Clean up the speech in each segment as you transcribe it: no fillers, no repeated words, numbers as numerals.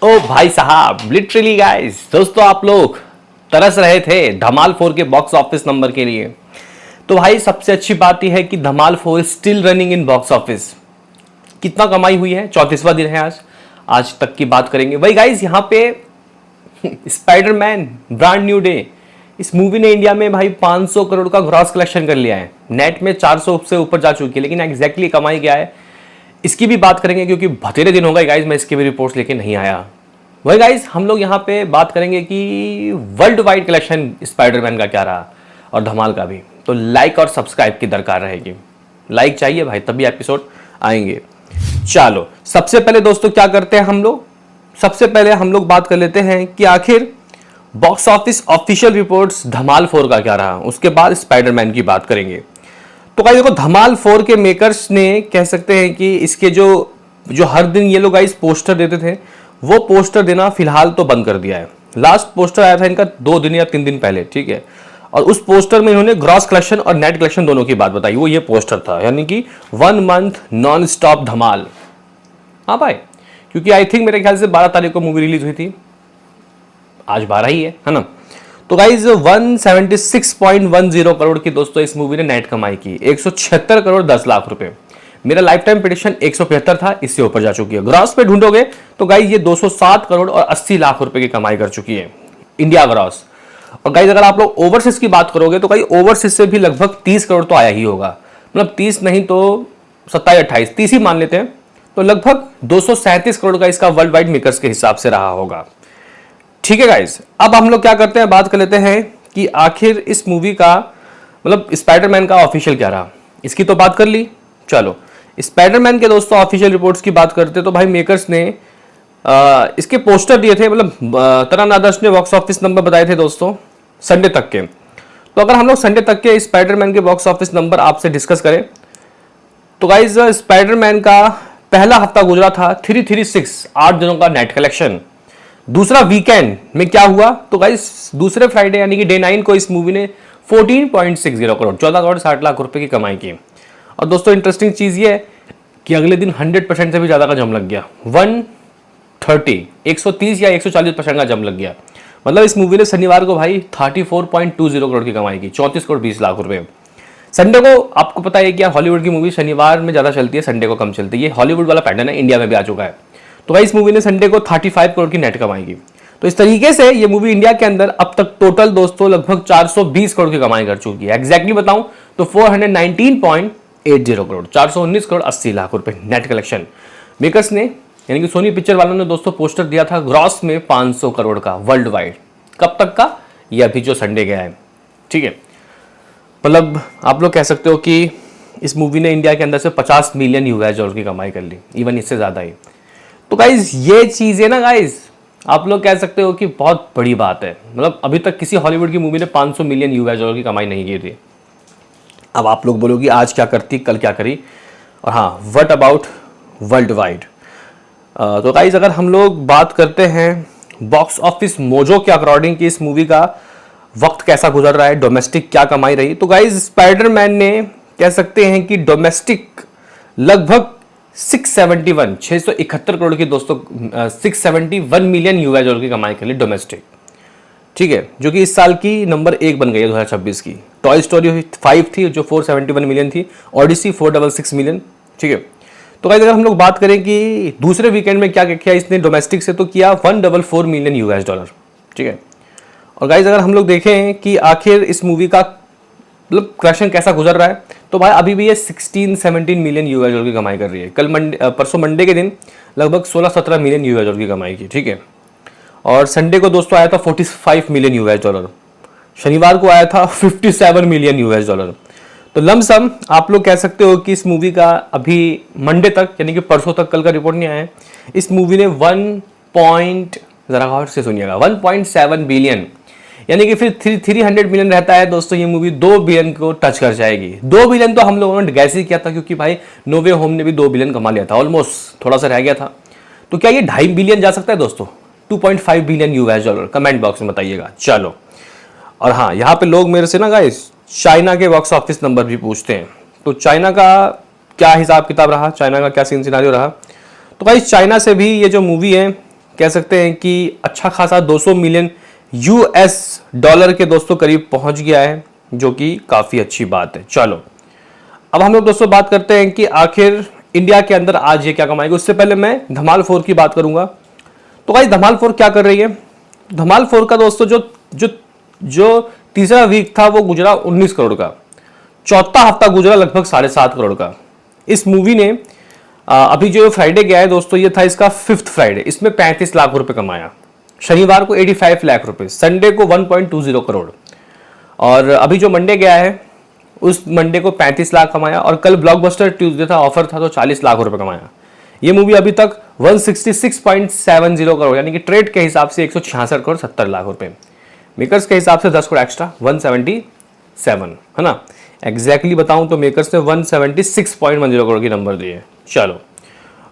ओ भाई साहब, literally guys, दोस्तों आप लोग तरस रहे थे धमाल 4 के बॉक्स ऑफिस नंबर के लिए। तो भाई सबसे अच्छी बात यह है कि धमाल 4 still running in box office. कितना कमाई हुई है, 34वां दिन है आज। आज तक की बात करेंगे। वही गाइस, यहाँ पे स्पाइडरमैन ब्रांड न्यू डे, इस मूवी ने इंडिया में भाई 500 करोड़ का ग्रॉस कलेक्शन कर लिया है। नेट में 400 से ऊपर जा चुकी है, लेकिन एग्जैक्टली कमाई क्या है इसकी भी बात करेंगे, क्योंकि बतेरे दिन हो गए गाइस मैं इसकी भी रिपोर्ट्स लेके नहीं आया। वही गाइस, हम लोग यहाँ पे बात करेंगे कि वर्ल्ड वाइड कलेक्शन स्पाइडरमैन का क्या रहा और धमाल का भी। तो लाइक और सब्सक्राइब की दरकार रहेगी। लाइक चाहिए भाई, तभी एपिसोड आएंगे। चलो सबसे पहले दोस्तों क्या करते हैं हम लोग, सबसे पहले हम लोग बात कर लेते हैं कि आखिर बॉक्स ऑफिस ऑफिशियल रिपोर्ट्स धमाल 4 का क्या रहा। उसके बाद स्पाइडरमैन की बात करेंगे। तो गाइस देखो, धमाल 4 के मेकर्स ने कह सकते हैं कि इसके जो हर दिन ये लोग गाइस पोस्टर देते थे, वो पोस्टर देना फिलहाल तो बंद कर दिया है। लास्ट पोस्टर आया था इनका 2 दिन या 3 दिन पहले, ठीक है। और उस पोस्टर में इन्होंने ग्रॉस कलेक्शन और नेट कलेक्शन दोनों की बात बताई। वो ये पोस्टर था, यानी कि 1 मंथ नॉन स्टॉप धमाल। हाँ भाई, क्योंकि आई थिंक मेरे ख्याल से 12 तारीख को मूवी रिलीज हुई थी, आज 12 ही है ना। तो गाइज 176.10 करोड़ की दोस्तों इस मूवी ने नेट कमाई की। 176 करोड़ 10 लाख रुपए। मेरा लाइफ टाइम प्रेडिक्शन 175 था, इससे ऊपर जा चुकी है। ग्रॉस पे ढूंढोगे तो गाइज ये 207 करोड़ और 80 लाख रुपए की कमाई कर चुकी है, इंडिया ग्रॉस। और गाइज अगर आप लोग ओवरसीज की बात करोगे तो गाइज ओवरसीज से भी लगभग 30 करोड़ तो आया ही होगा। मतलब 30 नहीं तो 27-28, 30 ही मान लेते हैं। तो लगभग 237 करोड़ का इसका वर्ल्ड वाइड मेकर्स के हिसाब से रहा होगा। ठीक है गाइज, अब हम लोग क्या करते हैं, बात कर लेते हैं कि आखिर इस मूवी का मतलब स्पाइडरमैन का ऑफिशियल क्या रहा। इसकी तो बात कर ली। चलो स्पाइडरमैन के दोस्तों ऑफिशियल रिपोर्ट्स की बात करते तो भाई मेकर्स ने इसके पोस्टर दिए थे, मतलब तरण आदर्श ने बॉक्स ऑफिस नंबर बताए थे दोस्तों संडे तक के। तो अगर हम लोग संडे तक के स्पाइडरमैन के बॉक्स ऑफिस नंबर आपसे डिस्कस करें तो गाइज स्पाइडरमैन का पहला हफ्ता गुजरा था 336, 8 दिनों का नेट कलेक्शन। दूसरा वीकेंड में क्या हुआ तो गाइस दूसरे फ्राइडे यानी कि डे 9 को इस मूवी ने 14.60 करोड़ 14 करोड़ 60 लाख रुपए की कमाई की। और दोस्तों इंटरेस्टिंग चीज ये है कि अगले दिन 100% से भी ज्यादा का जम लग गया। 130 या 140% का जम लग गया। मतलब इस मूवी ने शनिवार को भाई 34.20 करोड़ की कमाई की, 34 करोड़ 20 लाख रुपए। संडे को आपको पता है कि हॉलीवुड की मूवी शनिवार में ज्यादा चलती है, संडे को कम चलती है। ये हॉलीवुड वाला पैटर्न है, इंडिया में भी आ चुका है। तो भाई इस मूवी ने संडे को 35 करोड़ की नेट कमाई की। तो इस तरीके से ये मूवी इंडिया के अंदर अब तक टोटल दोस्तों लगभग 420 करोड़ की कमाई कर चुकी है। एग्जैक्टली बताऊं तो 419.80 करोड़, 419 करोड़ 80 लाख रुपए नेट कलेक्शन मेकर्स ने, यानी कि सोनी पिक्चर वालों ने दोस्तों पोस्टर दिया था ग्रॉस में 500 करोड़ का वर्ल्ड वाइड। कब तक का, ये अभी जो संडे गया है, ठीक है। मतलब आप लोग कह सकते हो कि इस मूवी ने इंडिया के अंदर से 50 मिलियन यूएस डॉलर की कमाई कर ली, इवन इससे ज्यादा ही। तो गाइज ये चीजें ना गाइज आप लोग कह सकते हो कि बहुत बड़ी बात है। मतलब अभी तक किसी हॉलीवुड की मूवी ने 500 मिलियन यूएस डॉलर की कमाई नहीं की थी। अब आप लोग बोलोगे आज क्या करती, कल क्या करी। और हाँ, व्हाट अबाउट वर्ल्ड वाइड। तो गाइज अगर हम लोग बात करते हैं बॉक्स ऑफिस मोजो के अकॉर्डिंग कि इस मूवी का वक्त कैसा गुजर रहा है, डोमेस्टिक क्या कमाई रही, तो गाइज स्पाइडरमैन ने कह सकते हैं कि डोमेस्टिक लगभग 671 करोड़ की दोस्तों 671 मिलियन यूएस डॉलर की कमाई के लिए डोमेस्टिक, ठीक है। जो कि इस साल की नंबर 1 बन गई है 2026 की। टॉय स्टोरी 5 थी जो 471 मिलियन थी, ओडिसी 466 मिलियन, ठीक है। तो गाइस अगर हम लोग बात करें कि दूसरे वीकेंड में क्या किया इसने डोमेस्टिक से, तो किया 144 मिलियन यूएस डॉलर, ठीक है। और गाइस अगर हम लोग देखें कि आखिर इस मूवी का मतलब कलेक्शन कैसा गुजर रहा है, तो भाई अभी भी ये 16-17 मिलियन यूएस डॉलर की कमाई कर रही है। कल परसों मंडे के दिन लगभग 16-17 मिलियन यूएस डॉलर की कमाई की, ठीक है। और संडे को दोस्तों आया था 45 मिलियन यूएस डॉलर, शनिवार को आया था 57 मिलियन यूएस डॉलर। तो लमसम आप लोग कह सकते हो कि इस मूवी का अभी मंडे तक यानी कि परसों तक, कल का रिपोर्ट नहीं आया है, इस मूवी ने 1.7 बिलियन यानी कि फिर 300 मिलियन रहता है दोस्तों, ये मूवी 2 बिलियन को टच कर जाएगी। 2 बिलियन तो हम लोगों ने गैस ही किया था, क्योंकि भाई नो वे होम ने भी 2 बिलियन कमा लिया था, ऑलमोस्ट थोड़ा सा रह गया था। तो क्या ये 2.5 बिलियन जा सकता है दोस्तों, 2.5 billion US dollar, comment box में बताइएगा। चलो, और हाँ यहाँ पे लोग मेरे से ना गाइस चाइना के बॉक्स ऑफिस नंबर भी पूछते हैं। तो चाइना का क्या हिसाब किताब रहा, चाइना का क्या सीन सिनारियो रहा। तो भाई चाइना से भी ये जो मूवी है कह सकते हैं कि अच्छा खासा 200 मिलियन यूएस डॉलर के दोस्तों करीब पहुंच गया है, जो कि काफ़ी अच्छी बात है। चलो अब हम लोग दोस्तों बात करते हैं कि आखिर इंडिया के अंदर आज ये क्या कमाएगा। उससे पहले मैं धमाल 4 की बात करूंगा। तो भाई धमाल 4 क्या कर रही है। धमाल 4 का दोस्तों जो जो जो तीसरा वीक था वो गुजरा 19 करोड़ का, चौथा हफ्ता गुजरा लगभग 7.5 करोड़ का। इस मूवी ने अभी जो फ्राइडे गया है दोस्तों, ये था इसका 5th फ्राइडे, इसमें 35 लाख रुपए कमाया। शनिवार को 85 लाख रुपए, संडे को 1.20 करोड़, और अभी जो मंडे गया है उस मंडे को 35 लाख कमाया, और कल ब्लॉकबस्टर ट्यूसडे था, ऑफर था, तो 40 लाख रुपए कमाया। ये मूवी अभी तक 166.70 करोड़, यानी कि ट्रेड के हिसाब से 166 करोड़ 70 लाख रुपए, मेकर्स के हिसाब से 10 करोड़ एक्स्ट्रा 177, है ना। एग्जैक्टली बताऊं तो मेकर्स ने 176.10 करोड़ की नंबर दी है। चलो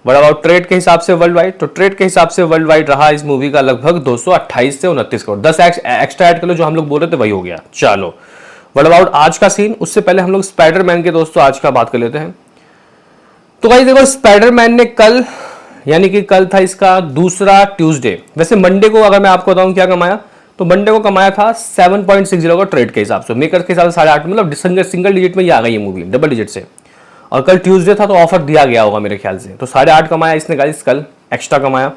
बट अबाउट ट्रेड के हिसाब से वर्ल्ड वाइड, तो ट्रेड के हिसाब से वर्ल्ड वाइड रहा इस मूवी का लगभग 228 से 29 करोड़, 10 एक्स्ट्रा ऐड कर लो, जो हम लोग बोल रहे थे वही हो गया। चलो बट अबाउट आज का सीन, उससे पहले हम लोग स्पाइडरमैन के दोस्तों आज का बात कर लेते हैं। तो भाई देखो स्पाइडरमैन ने कल, यानी कि कल था इसका दूसरा ट्यूसडे, वैसे मंडे को अगर मैं आपको बताऊं क्या कमाया, तो मंडे को कमाया था 7.60 का ट्रेड के हिसाब से, मेकर के हिसाब से 8.5, मतलब सिंगल डिजिट में ये आ गई ये मूवी, डबल डिजिट से। और कल ट्यूसडे था तो ऑफर दिया गया होगा मेरे ख्याल से, तो 8.5 कमाया इसने गाइस, कल एक्स्ट्रा कमाया।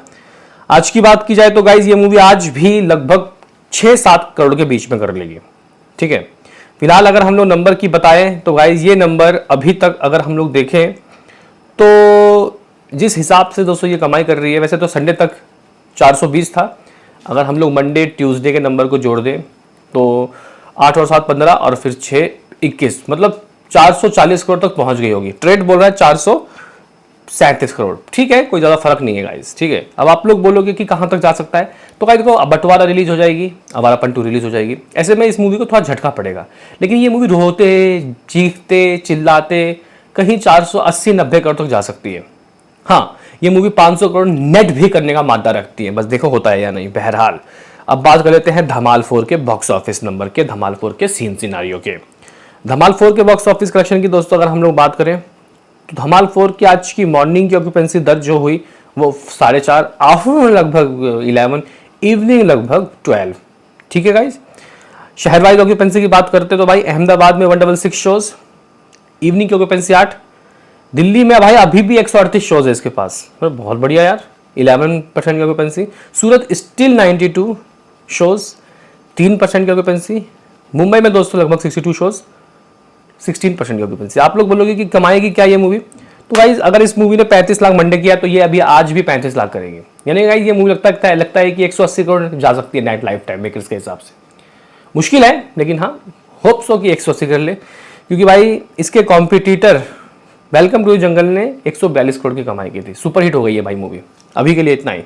आज की बात की जाए तो गाइस ये मूवी आज भी लगभग 6-7 करोड़ के बीच में कर लेगी, ठीक है। फिलहाल अगर हम लोग नंबर की बताएं तो गाइस ये नंबर अभी तक अगर हम लोग देखें तो जिस हिसाब से दोस्तों ये कमाई कर रही है, वैसे तो संडे तक 420 था, अगर हम लोग मंडे ट्यूसडे के नंबर को जोड़ दें तो 8 और 7 15 और फिर 6 21, मतलब 440 करोड़ तक पहुंच गई होगी। ट्रेड बोल रहा है 437 करोड़, ठीक है, कोई ज़्यादा फर्क नहीं है गाइस, ठीक है। अब आप लोग बोलोगे कि कहाँ तक जा सकता है, तो गाइस देखो बंटवारा रिलीज हो जाएगी, आवारापन 2 रिलीज हो जाएगी, ऐसे में इस मूवी को थोड़ा झटका पड़ेगा, लेकिन ये मूवी रोते चीखते चिल्लाते कहीं 480-90 करोड़ तक जा सकती है। हाँ, ये मूवी 500 करोड़ नेट भी करने का मादा रखती है, बस देखो होता है या नहीं। बहरहाल अब बात कर लेते हैं धमाल 4 के बॉक्स ऑफिस नंबर के, धमाल 4 के सीन सिनारियो के। धमाल 4 के बॉक्स ऑफिस कलेक्शन की दोस्तों अगर हम लोग बात करें तो धमाल 4 की आज की मॉर्निंग की ऑक्यूपेंसी दर जो हुई वो 4.5, आफ्टरनून लगभग 11, इवनिंग लगभग 12, ठीक है गाइज। शहर वाइज ऑक्यूपेंसी की बात करते तो भाई अहमदाबाद में 166 शोज, इवनिंग की ऑक्यूपेंसी 8, दिल्ली में भाई अभी भी 138 शोज है इसके पास, बहुत बढ़िया यार, 11% की ऑक्यूपेंसी। सूरत स्टिल 92 शोज, 3% की ऑक्यूपेंसी। मुंबई में दोस्तों लगभग 62 शोज, 16% की ऑक्यूपेंसी। आप लोग बोलोगे कि कमाएगी क्या ये मूवी, तो गाइज अगर इस मूवी ने 35 लाख मंडे किया तो ये अभी आज भी 35 लाख करेगी, यानी गाइज ये मूवी लगता है कि 180 करोड़ जा सकती है नाइट लाइफ टाइम मेकर्स के हिसाब से। मुश्किल है, लेकिन हाँ होप्स हो कि 180 कर ले, क्योंकि भाई इसके कॉम्पिटिटर वेलकम टू जंगल ने 142 करोड़ की कमाई की थी, सुपर हिट हो गई है भाई मूवी। अभी के लिए इतना ही।